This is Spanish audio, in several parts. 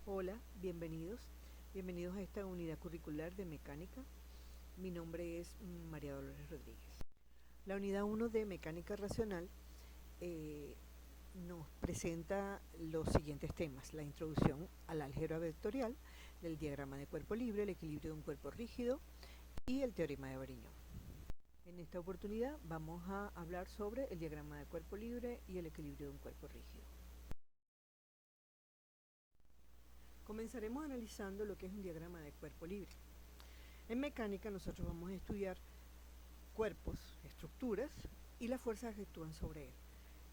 Hola, bienvenidos a esta unidad curricular de mecánica. Mi nombre es María Dolores Rodríguez. La unidad 1 de mecánica racional nos presenta los siguientes temas: la introducción al álgebra vectorial, del diagrama de cuerpo libre, el equilibrio de un cuerpo rígido y el teorema de Varignón. En esta oportunidad vamos a hablar sobre el diagrama de cuerpo libre y el equilibrio de un cuerpo rígido. Comenzaremos analizando lo que es un diagrama de cuerpo libre. En mecánica nosotros vamos a estudiar cuerpos, estructuras y las fuerzas que actúan sobre él.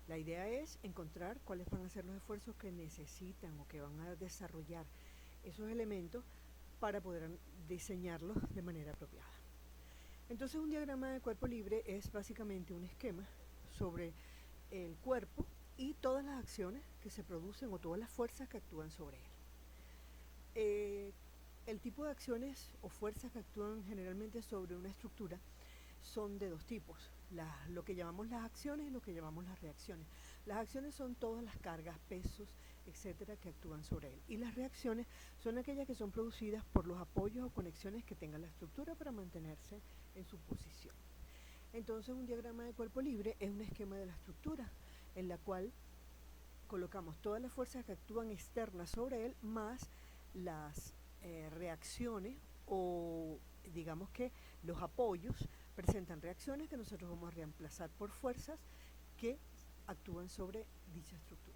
La idea es encontrar cuáles van a ser los esfuerzos que necesitan o que van a desarrollar esos elementos para poder diseñarlos de manera apropiada. Entonces, un diagrama de cuerpo libre es básicamente un esquema sobre el cuerpo y todas las acciones que se producen o todas las fuerzas que actúan sobre él. El tipo de acciones o fuerzas que actúan generalmente sobre una estructura son de dos tipos: lo que llamamos las acciones y lo que llamamos las reacciones. Las acciones son todas las cargas, pesos, etcétera, que actúan sobre él, y las reacciones son aquellas que son producidas por los apoyos o conexiones que tenga la estructura para mantenerse en su posición. Entonces, un diagrama de cuerpo libre es un esquema de la estructura en la cual colocamos todas las fuerzas que actúan externas sobre él más las reacciones, o digamos que los apoyos presentan reacciones que nosotros vamos a reemplazar por fuerzas que actúan sobre dicha estructura.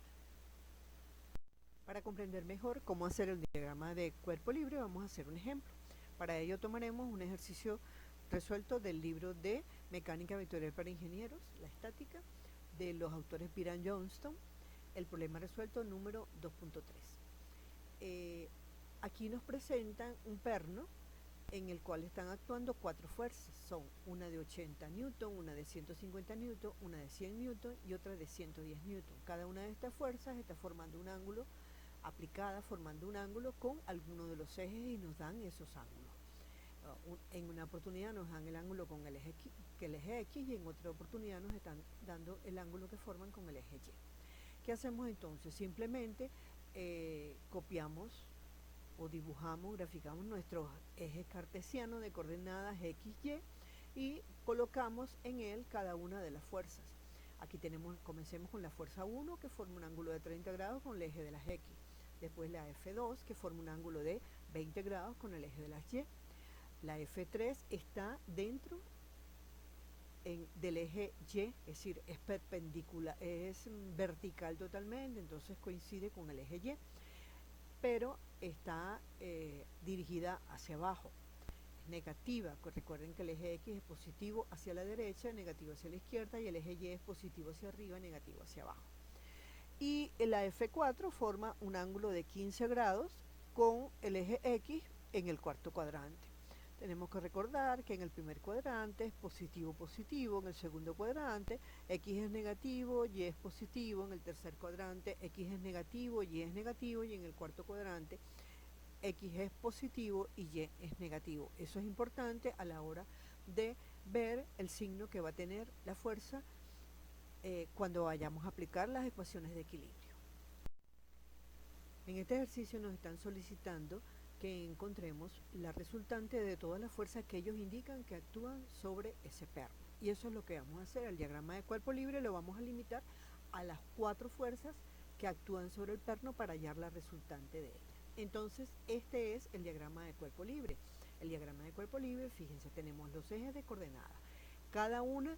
Para comprender mejor cómo hacer el diagrama de cuerpo libre, vamos a hacer un ejemplo. Para ello tomaremos un ejercicio resuelto del libro de Mecánica Vectorial para Ingenieros, la estática, de los autores Byron Johnston, el problema resuelto número 2.3. Aquí nos presentan un perno en el cual están actuando cuatro fuerzas. Son una de 80 newton, una de 150 newton, una de 100 newton y otra de 110 newton. Cada una de estas fuerzas está formando un ángulo, aplicada formando un ángulo con alguno de los ejes, y nos dan esos ángulos. En una oportunidad nos dan el ángulo con el eje X y en otra oportunidad nos están dando el ángulo que forman con el eje Y. ¿Qué hacemos entonces? Simplemente copiamos o dibujamos, graficamos nuestros ejes cartesianos de coordenadas X, y colocamos en él cada una de las fuerzas. Aquí comencemos con la fuerza 1, que forma un ángulo de 30 grados con el eje de las X. Después la F2, que forma un ángulo de 20 grados con el eje de las Y. La F3 está dentro del eje Y, es decir, es perpendicular, es vertical totalmente, entonces coincide con el eje Y, pero está dirigida hacia abajo, es negativa. Recuerden que el eje X es positivo hacia la derecha, negativo hacia la izquierda, y el eje Y es positivo hacia arriba, negativo hacia abajo. Y la F4 forma un ángulo de 15 grados con el eje X en el cuarto cuadrante. Tenemos que recordar que en el primer cuadrante es positivo, positivo; en el segundo cuadrante X es negativo, Y es positivo; en el tercer cuadrante X es negativo, Y es negativo; y en el cuarto cuadrante X es positivo y Y es negativo. Eso es importante a la hora de ver el signo que va a tener la fuerza cuando vayamos a aplicar las ecuaciones de equilibrio. En este ejercicio nos están solicitando que encontremos la resultante de todas las fuerzas que ellos indican que actúan sobre ese perno. Y eso es lo que vamos a hacer. El diagrama de cuerpo libre lo vamos a limitar a las cuatro fuerzas que actúan sobre el perno para hallar la resultante de ella. Entonces, este es el diagrama de cuerpo libre. El diagrama de cuerpo libre, fíjense, tenemos los ejes de coordenadas. Cada una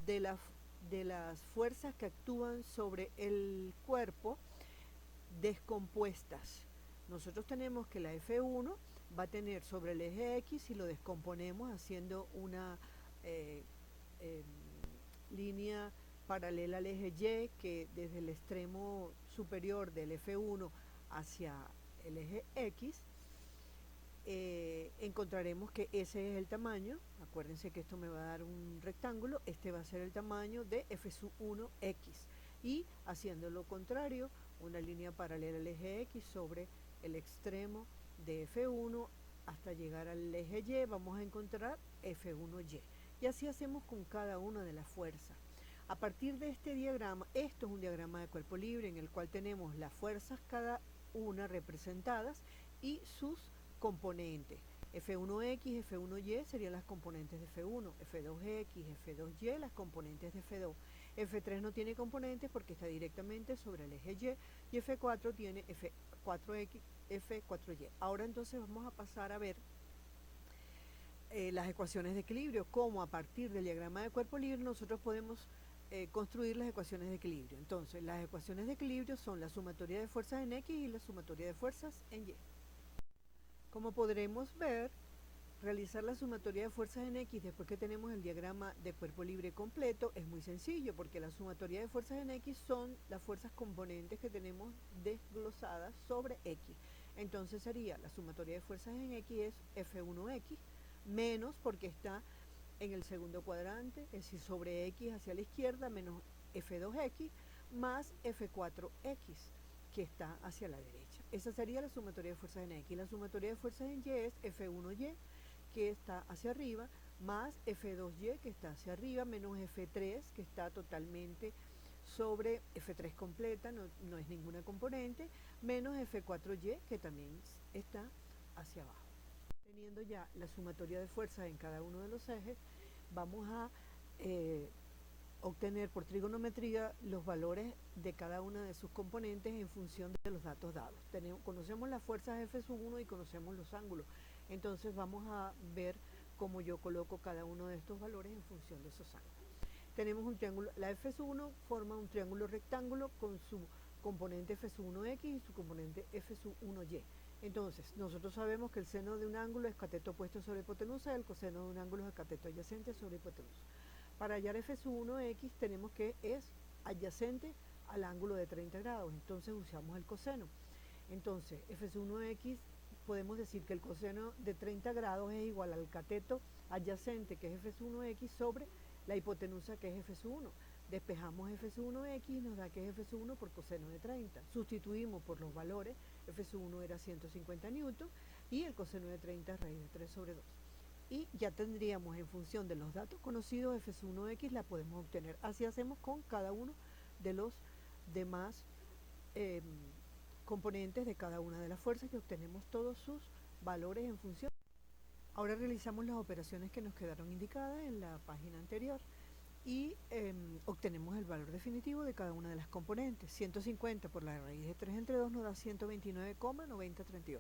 de las fuerzas que actúan sobre el cuerpo descompuestas. Nosotros tenemos que la F1 va a tener sobre el eje X, si lo descomponemos haciendo una línea paralela al eje Y, que desde el extremo superior del F1 hacia el eje X, encontraremos que ese es el tamaño. Acuérdense que esto me va a dar un rectángulo, este va a ser el tamaño de F1X, y haciendo lo contrario, una línea paralela al eje X sobre el extremo de F1 hasta llegar al eje Y, vamos a encontrar F1Y, y así hacemos con cada una de las fuerzas. A partir de este diagrama, esto es un diagrama de cuerpo libre en el cual tenemos las fuerzas F1 representadas y sus componentes. F1X, F1Y serían las componentes de F1, F2X, F2Y las componentes de F2. F3 no tiene componentes porque está directamente sobre el eje Y F4 tiene F4X, F4Y. Ahora entonces vamos a pasar a ver las ecuaciones de equilibrio, cómo a partir del diagrama de cuerpo libre nosotros podemos construir las ecuaciones de equilibrio. Entonces, las ecuaciones de equilibrio son la sumatoria de fuerzas en X y la sumatoria de fuerzas en Y. Como podremos ver, realizar la sumatoria de fuerzas en X después que tenemos el diagrama de cuerpo libre completo es muy sencillo, porque la sumatoria de fuerzas en X son las fuerzas componentes que tenemos desglosadas sobre X. Entonces sería la sumatoria de fuerzas en X es F1X menos, porque está en el segundo cuadrante, es decir, sobre X hacia la izquierda, menos F2X más F4X, que está hacia la derecha. Esa sería la sumatoria de fuerzas en X. La sumatoria de fuerzas en Y es F1Y, que está hacia arriba, más F2Y, que está hacia arriba, menos F3, que está totalmente sobre F3 completa, no es ninguna componente, menos F4Y, que también está hacia abajo. Teniendo ya la sumatoria de fuerzas en cada uno de los ejes, vamos a obtener por trigonometría los valores de cada una de sus componentes en función de los datos dados. Conocemos las fuerzas F1 y conocemos los ángulos. Entonces vamos a ver cómo yo coloco cada uno de estos valores en función de esos ángulos. Tenemos un triángulo, la F1 forma un triángulo rectángulo con su componente F1X y su componente F1Y. Entonces, nosotros sabemos que el seno de un ángulo es cateto opuesto sobre hipotenusa y el coseno de un ángulo es cateto adyacente sobre hipotenusa. Para hallar F1X tenemos que es adyacente al ángulo de 30 grados, entonces usamos el coseno. Entonces, F1X podemos decir que el coseno de 30 grados es igual al cateto adyacente, que es F1X, sobre la hipotenusa, que es F1. Despejamos F1X y nos da que es F1 por coseno de 30. Sustituimos por los valores, F1 era 150 newton y el coseno de 30 es raíz de 3 sobre 2. Y ya tendríamos, en función de los datos conocidos, F1X la podemos obtener. Así hacemos con cada uno de los demás componentes de cada una de las fuerzas, que obtenemos todos sus valores en función. Ahora realizamos las operaciones que nos quedaron indicadas en la página anterior y obtenemos el valor definitivo de cada una de las componentes. 150 por la raíz de 3 entre 2 nos da 129,9038.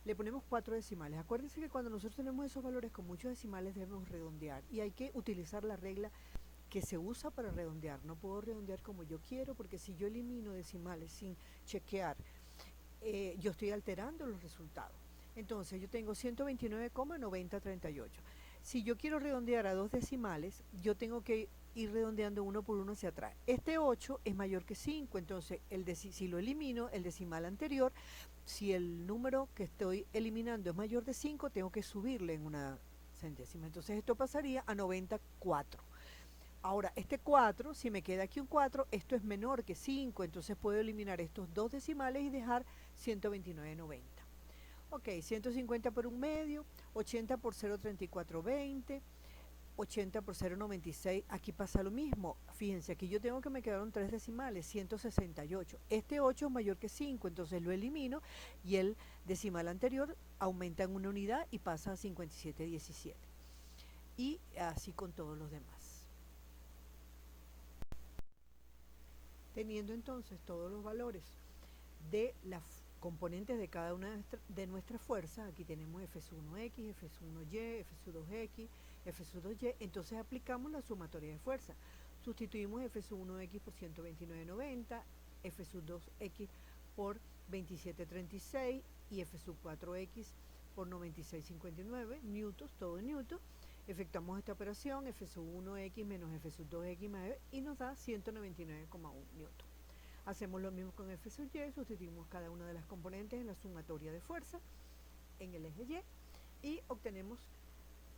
Le ponemos 4 decimales. Acuérdense que cuando nosotros tenemos esos valores con muchos decimales debemos redondear y hay que utilizar la regla que se usa para redondear. No puedo redondear como yo quiero, porque si yo elimino decimales sin chequear, yo estoy alterando los resultados. Entonces yo tengo 129,9038. Si yo quiero redondear a 2 decimales, yo tengo que ir redondeando uno por uno hacia atrás. Este 8 es mayor que 5, entonces si lo elimino, el decimal anterior, si el número que estoy eliminando es mayor de 5, tengo que subirle en una centésima. Entonces esto pasaría a 94. Ahora, este 4, si me queda aquí un 4, esto es menor que 5, entonces puedo eliminar estos dos decimales y dejar 129,90. Ok, 150 por un medio, 80 por 0,3420, 80 por 0,96, aquí pasa lo mismo. Fíjense, aquí yo tengo que me quedaron 3 decimales, 168. Este 8 es mayor que 5, entonces lo elimino y el decimal anterior aumenta en una unidad y pasa a 57,17. Y así con todos los demás. Teniendo entonces todos los valores de las componentes de cada una de nuestras fuerzas, aquí tenemos F1X, F1Y, F2X, F2Y, entonces aplicamos la sumatoria de fuerza. Sustituimos F1X por 129,90, F2X por 27,36 y F4X por 96,59 newtons, todo en newton. Efectuamos esta operación, F1X menos F2X más y nos da 199,1 newton. Hacemos lo mismo con F2Y, sustituimos cada una de las componentes en la sumatoria de fuerza en el eje Y y obtenemos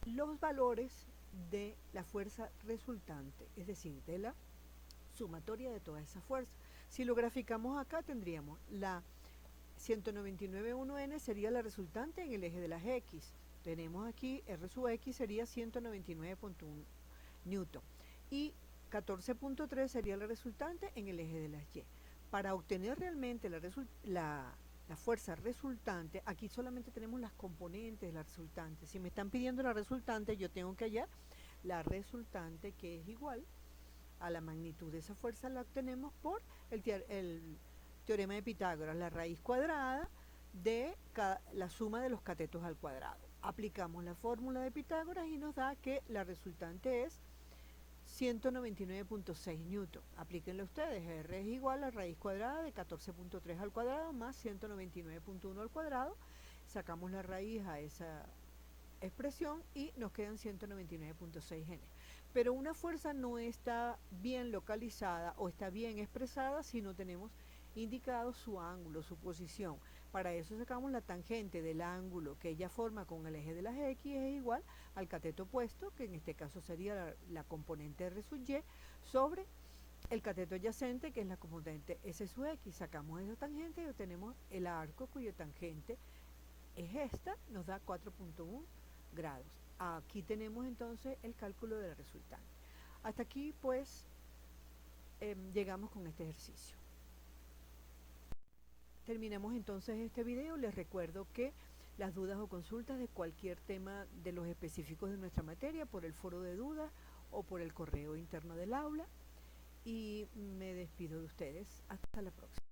los valores de la fuerza resultante, es decir, de la sumatoria de toda esa fuerza. Si lo graficamos acá, tendríamos la 199,1N sería la resultante en el eje de las X. Tenemos aquí R sub X sería 199,1 newton y 14,3 sería la resultante en el eje de las Y. Para obtener realmente la la fuerza resultante, aquí solamente tenemos las componentes de la resultante. Si me están pidiendo la resultante, yo tengo que hallar la resultante, que es igual a la magnitud de esa fuerza. La obtenemos por el teorema de Pitágoras, la raíz cuadrada de la suma de los catetos al cuadrado. Aplicamos la fórmula de Pitágoras y nos da que la resultante es 199.6 newton. Aplíquenlo ustedes. R es igual a raíz cuadrada de 14.3 al cuadrado más 199.1 al cuadrado. Sacamos la raíz a esa expresión y nos quedan 199.6 N. Pero una fuerza no está bien localizada o está bien expresada si no tenemos indicado su ángulo, su posición. Para eso sacamos la tangente del ángulo que ella forma con el eje de las X es igual al cateto opuesto, que en este caso sería la componente R sub Y, sobre el cateto adyacente, que es la componente S sub X. Sacamos esa tangente y obtenemos el arco cuya tangente es esta, nos da 4.1 grados. Aquí tenemos entonces el cálculo del resultante. Hasta aquí pues llegamos con este ejercicio. Terminamos entonces este video. Les recuerdo que las dudas o consultas de cualquier tema de los específicos de nuestra materia por el foro de dudas o por el correo interno del aula. Y me despido de ustedes. Hasta la próxima.